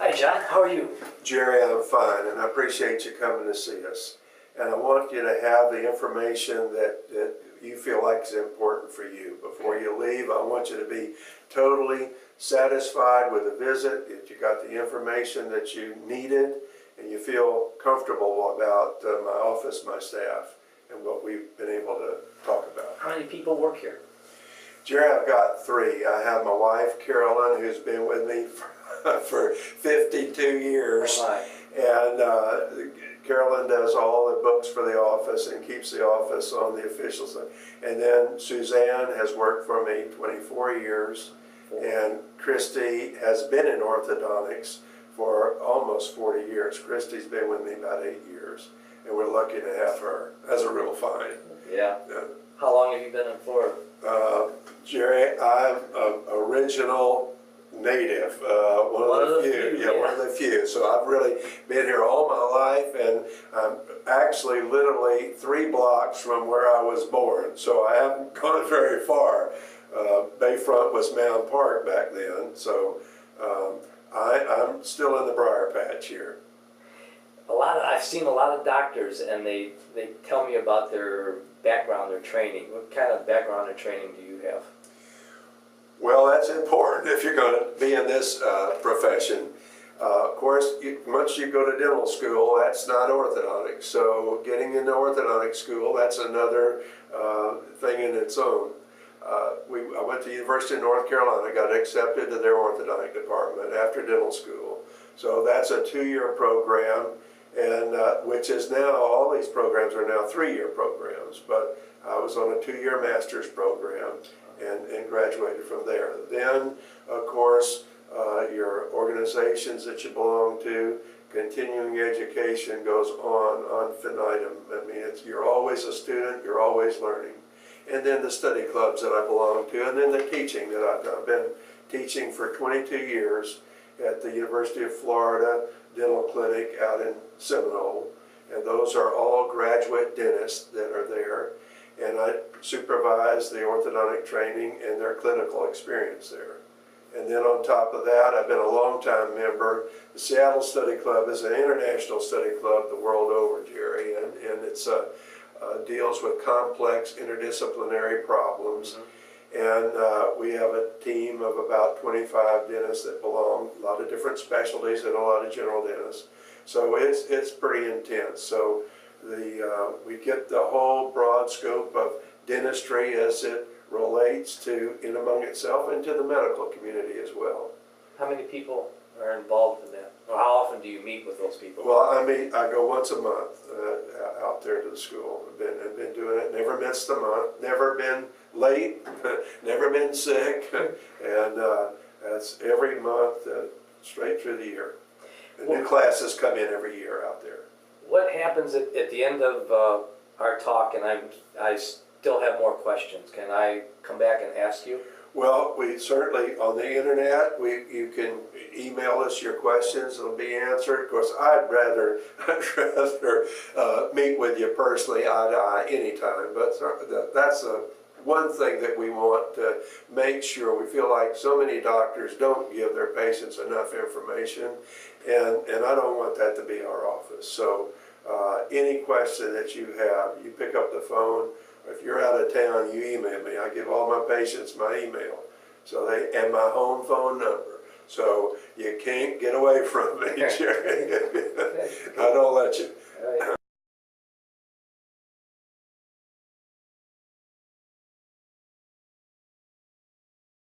Hi, John. How are you? Jerry, I'm fine, and I appreciate you coming to see us. And I want you to have the information that you feel like is important for you. Before you leave, I want you to be totally satisfied with the visit, that you got the information that you needed, and you feel comfortable about my office, my staff, and what we've been able to talk about. How many people work here? Jerry, I've got three. I have my wife, Carolyn, who's been with me for 52 years. Oh, and Carolyn does all the books for the office and keeps the office on the official side. And then Suzanne has worked for me 24 years. And Christy has been in orthodontics for almost 40 years. Christy's been with me about 8 years. And we're lucky to have her. That's a real find. Yeah. How long have you been in Florida? Jerry, I'm an original native, one of the few. Yeah, one of the few. So I've really been here all my life, and I'm actually literally 3 blocks from where I was born. So I haven't gone very far. Bayfront was Mound Park back then, so I'm still in the briar patch here. I've seen a lot of doctors, and they tell me about their background, their training. What kind of background or training do you have? Well, that's important if you're going to be in this profession. Of course, once you go to dental school, that's not orthodontic. So getting into orthodontic school, that's another thing in its own. I went to the University of North Carolina, got accepted to their orthodontic department after dental school. So that's a 2-year program, and which is now, all these programs are now 3-year programs, but I was on a 2-year master's program and graduated from there. Then, of course, your organizations that you belong to, continuing education goes on infinitum. I mean, you're always a student, you're always learning. And then the study clubs that I belong to, and then the teaching that I've done. I've been teaching for 22 years at the University of Florida Dental Clinic out in Seminole, and those are all graduate dentists that are there, and I supervise the orthodontic training and their clinical experience there. And then on top of that, I've been a long-time member. The Seattle Study Club is an international study club the world over, Jerry, and it's deals with complex interdisciplinary problems. And we have a team of about 25 dentists that belong, a lot of different specialties and a lot of general dentists. So it's pretty intense. So we get the whole broad scope of dentistry as it relates to in among itself and to the medical community as well. How many people are involved in that? Or how often do you meet with those people? Well, I go once a month out there to the school. I've been doing it, never missed a month, never been late, never been sick, and that's every month straight through the year. And new classes come in every year out there. What happens at the end of our talk, and I still have more questions. Can I come back and ask you? Well, we certainly, on the internet, you can email us your questions, it'll be answered. Of course, I'd rather meet with you personally, eye to eye, anytime, but that's one thing that we want to make sure. We feel like so many doctors don't give their patients enough information, and I don't want that to be our office. So any question that you have, you pick up the phone. If you're out of town, you email me. I give all my patients my email, and my home phone number. So you can't get away from me, Jerry. I don't let you.